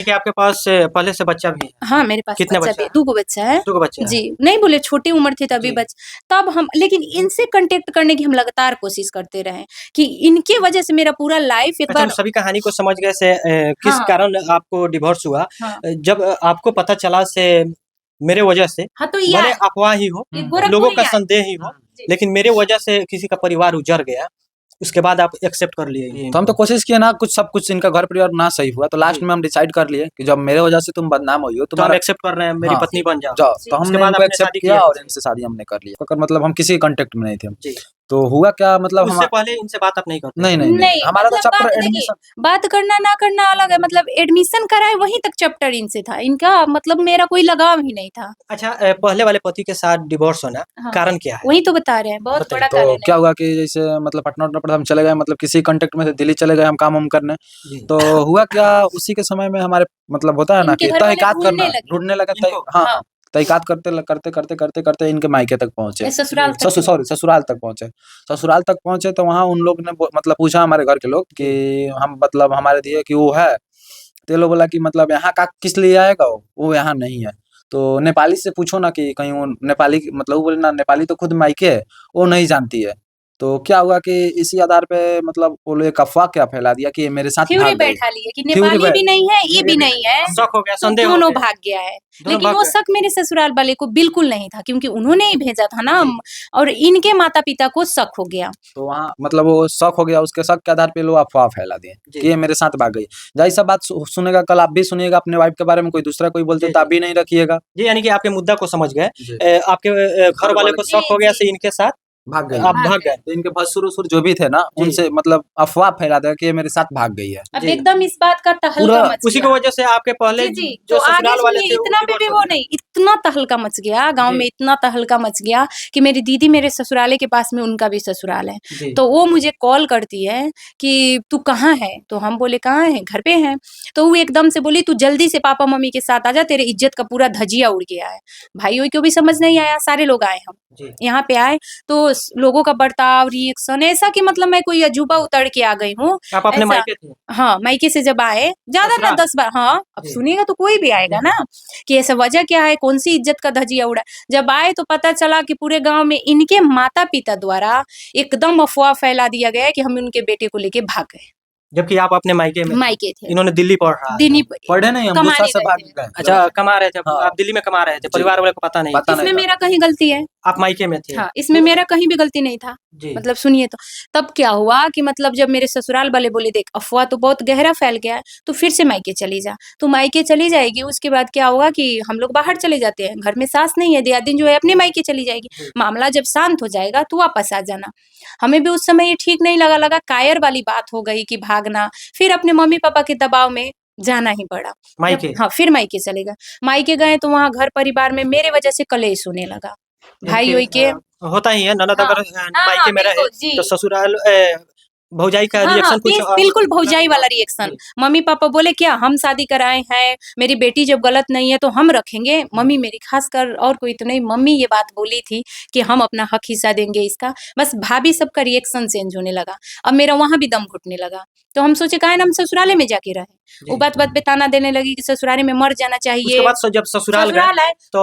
देखिए आपके पास पहले से बच्चा भी है। हाँ, मेरे पास कितने बच्चा बच्चा भी है? 2 गो बच्चा है। 2 बच्चे हैं। जी, नहीं बोले छोटी उम्र थी तभी जी। तब हम लेकिन इनसे कॉन्टैक्ट करने की हम लगातार कोशिश करते रहे कि इनके वजह से मेरा पूरा लाइफ एक अच्छा, हम बार सभी कहानी को समझ गए से किस हाँ, कारण आपको डिवोर्स हुआ। हाँ। जब आपको पता चला से मेरे वजह से, हाँ, तो ये भले आए, अफ़वाह ही हो, ये लोगों गोरखपुर ही का आए। संदेह ही हो, जी। लेकिन मेरे वजह से किसी का परिवार उजड़ गया, उसके बाद आप एक्सेप्ट कर लिए ये तो हम तो कोशिश किए ना, कुछ सब कुछ इनका घर परिवार ना सही हुआ, तो लास्ट जी। में हम डिसाइड कर लिए कि जब मेरे वजह से तुम बदनाम हुई हो, तो हम तुम्हारा एक्सेप्ट कर रहे हैं, मेरी हाँ, पत्नी बन जाओ। जाओ। तो उसके हमने बाद इनको आपने एक्सेप्ट शादी किया किया और इनसे। इनसे शादी हमने कर लिया। अगर मतलब हम किसी कांटेक्ट में नहीं थे। जी। तो हुआ क्या, मतलब हम उससे पहले इनसे बात आप नहीं करते? नहीं, नहीं, नहीं, नहीं, हमारा तो मतलब चैप्टर बात देखिए, एडमिशन बात करना ना करना अलग है, मतलब एडमिशन कराए वहीं तक चैप्टर इनसे था। इनका मतलब मेरा कोई लगाव ही नहीं था। अच्छा, पहले वाले पति के साथ डिवोर्स होना हाँ, कारण क्या है? वही तो बता रहे हैं, बहुत बताइए। बड़ा तो कारण क्या है। हुआ कि जैसे मतलब पटना पर हम चले गए, मतलब किसी कांटेक्ट में से दिल्ली चले गए हम काम करने। जी। तो हुआ क्या, उसी के समय में हमारे मतलब होता है ना इनके कि घर वाले तहकीकात ढूँढने करना, लगे। ढूंढने लगा। इनको? हाँ, हाँ। हाँ, तहकीकात करते इनके मायके तक पहुंचे। ससुराल तक ससुराल तक पहुंचे। ससुराल तक पहुंचे तो वहां उन लोग ने मतलब पूछा हमारे घर के लोग कि हम मतलब हमारे दिए कि वो है। तो ये लोग बोला कि मतलब यहाँ का किस लिए आएगा, वो यहाँ नहीं है। तो नेपाली से पूछो ना कि कहीं वो नेपाली मतलब वो बोले ना, नेपाली तो खुद मायके है, वो नहीं जानती है। तो क्या हुआ कि इसी आधार पे मतलब वो लोग एक अफवाह क्या फैला दिया कि ये मेरे साथ थ्योरी भाग गई। बैठा लिए कि थ्योरी नेपाली भी नहीं है, ये भी नहीं है, शक हो गया, तो संदेह हो दोनों गया। भाग गया है। दोनों लेकिन भाग वो गए। शक मेरे ससुराल वाले को बिल्कुल नहीं था, क्योंकि उन्होंने ही भेजा था ना, और इनके माता-पिता को शक हो गया। तो वहाँ मतलब वो शक हो गया, उसके शक के आधार पे लोग अफवाह फैला दिए जी। कि ये मेरे साथ भाग गई। जाहिर सा बात सुनेगा, कल आप भी सुनिएगा अपने वाइफ के बारे में, कोई दूसरा कोई बोलते जी, तो आप भी नहीं रखिएगा। जी, यानी कि आपके मुद्दा को समझ गए। जी। आपके घर वाले को शक हो गया से इनके साथ भाग गई आप भाग गए। तो इनके भसुर-वसुर जो भी थे ना, जी। उनसे मतलब अफवाह फैला दिया कि ये मेरे साथ भाग गई है। अब जी। एकदम इस बात का तहलका पूरा मच उसी की गया। वजह से आपके पहले जी, जी। जो तो आगे ससुराल वाले सुनिए, थे इतना वो पे भी डिवोर्स हो वो गया। नहीं, इतना तहलका मच गया, गाँव जी। में इतना तहलका मच गया कि मेरी दीदी मेरे ससुराले के पास में उनका भी ससुराल है। जी। तो वो मुझे कॉल करती है कि तू कहाँ है? तो हम बोले कहाँ हैं? घर पे हैं। तो वो एकदम से बोली तू जल्दी से पापा-मम्मी के साथ आजा, तेरे इज़्ज़त का पूरा धजिया उड़ गया है। भाई-ओई को भी समझ नहीं आया, सारे लोग आए हम। जी। यहाँ पे आए तो लोगों का बर्ताव, रिएक्शन ऐसा कि मतलब मैं कोई अजूबा उतर के आ गई हूँ, आप अपने ऐसा। मायके थे? हाँ, मायके से जब आए, ज़्यादा ना ससुराल? 10 बार हाँ, अब जी। सुनिएगा तो कोई भी आएगा ना, कि ऐसा वजह क्या है, कौन-सी इज़्ज़त का धजिया उड़ा। जब आए तो पता चला कि पूरे गाँव में इनके माता-पिता द्वारा एकदम अफ़वाह फैला दिया गया है कि हम उनके बेटे को लेके भाग गए। जबकि आप अपने मायके में थे। मायके थे। इन्होंने दिल्ली पढ़ रहा था। दिल्ली पढ़े नहीं, हम गुस्सा कमाने से गए भाग थे। गए। अच्छा, कमा रहे थे, हाँ। आप दिल्ली में कमा रहे थे, जी। परिवार वाले को पता नहीं पता था। इसमें नहीं था। मेरा कहीं गलती है। आप मायके में थे। हाँ, इसमें मेरा कहीं भी गलती नहीं था। जी। मतलब सुनिए तो, तब क्या हुआ कि मतलब जब मेरे ससुराल वाले बोले देख अफ़वाह तो बहुत गहरा फैल गया है, तो फिर से मायके चली जा। तो मायके चली जाएगी, उसके बाद क्या होगा कि हम लोग बाहर चले जाते हैं, घर में सास नहीं है, दियादिन जो है अपने मायके चली जाएगी। जी। मामला जब शांत हो जाएगा तो वापस आ जाना। हमें भी उस समय ये ठीक नहीं लगा कायर वाली बात हो गई कि भागना, फिर अपने मम्मी-पापा के दबाव में जाना ही पड़ा। मायके? हाँ, फिर मायके चले गए। मायके गए तो वहाँ घर परिवार में मेरे वजह से कलेश होने लगा। यानी कि भाई-ओई के होता ही है, ननद हाँ। अगर हाँ, मायके हाँ, में रहे बिल्कुल, जी। तो ससुराल भौजाई का हाँ, हाँ, रिएक्शन कुछ बिल्कुल अलग भौजाई होगा। वाला रिएक्शन। जी। मम्मी-पापा बोले क्या हम शादी कराए हैं, मेरी बेटी जब गलत नहीं है तो हम रखेंगे। मम्मी मेरी खासकर और कोई तो नहीं, मम्मी ये बात बोली थी कि हम अपना हक हिस्सा देंगे इसका। बस भाभी सबका रिएक्शन चेंज होने लगा। अब मेरा वहाँ भी दम घुटने लगा। तो हम सोचे काहे ना हम ससुराले में जाके रहें। वो जी। बात-बात पे ताना देने लगी कि ससुराले में मर जाना उसके चाहिए। बाद जब ससुराल गए ससुराल आए तो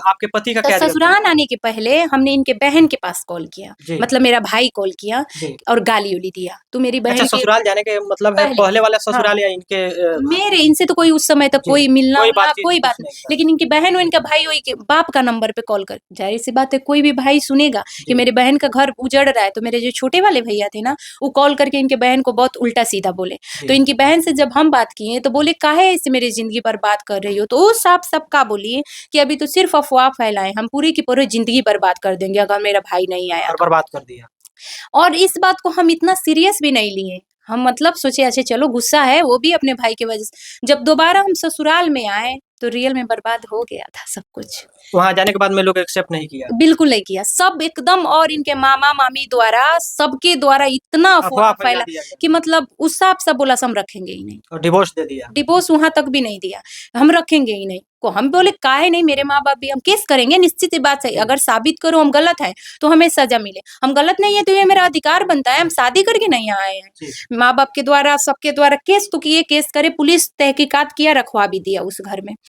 आपके पति का तो क्या रिएक्शन? ससुराल आने के पहले हमने इनके बहन के पास कॉल किया। जी। मतलब मेरा भाई कॉल किया जी। और गाली-उली दिया। तू मेरी अच्छा, बहन की ससुराल जाने के मतलब है पहले पहले वाला हाँ। ससुराल या इनके मेरे इनसे तो कोई उस समय तक जी, कोई कोई मिलना-उलना बातचीत कोई बात कुछ नहीं। नहीं था। लेकिन इनकी बहन और इनका भाई-ओई के बाप का नंबर पे कॉल कर ज़ाहिर-सी बात है कोई भी भाई सुनेगा कि जी। मेरी बहन का घर उजड़ रहा है, तो मेरे जो छोटे वाले भैया थे ना, वो कॉल करके इनके बहन को बहुत उल्टा-सीधा बोले। जी। तो इनकी बहन से जब हम बात किए तो बोले काहे ऐसे मेरी ज़िंदगी बर्बाद कर रही हो? तो वो साफ-साफ का बोली कि अभी तो सिर्फ़ अफ़वाह फैलाए, हम पूरी की पूरी ज़िंदगी बर्बाद कर देंगे अगर मेरा भाई नहीं आया और तो। बर्बाद कर दिया। और इस बात को हम इतना सीरियस भी नहीं लिए। हम मतलब सोचे अच्छा चलो गुस्सा है वो भी अपने भाई की वजह से। जब दोबारा हम ससुराल में आए तो रियल में बर्बाद हो गया था सब कुछ। वहाँ जाने के बाद में लोग एक्सेप्ट नहीं किया। बिल्कुल नहीं किया। सब एकदम और इनके मामा-मामी द्वारा सबके द्वारा इतना अफ़वाह अफ़वाह फैला फैला दिया गया कि मतलब उस साहब से बोला हम रखेंगे ही नहीं। और डिवोर्स दे दिया। डिवोर्स वहाँ तक भी नहीं दिया। हम रखेंगे ही नहीं। को। हम बोले काहे नहीं, मेरे माँ बाप भी, हम केस करेंगे, निश्चित ही बात सही, अगर साबित करो हम गलत है तो हमें सजा मिले, हम गलत नहीं है तो ये मेरा अधिकार बनता है, हम शादी करके नहीं आए हैं। जी। माँ बाप के द्वारा, सबके द्वारा केस तो किए, केस करे, पुलिस तहकीकात किया, रखवा भी दिया उस घर में।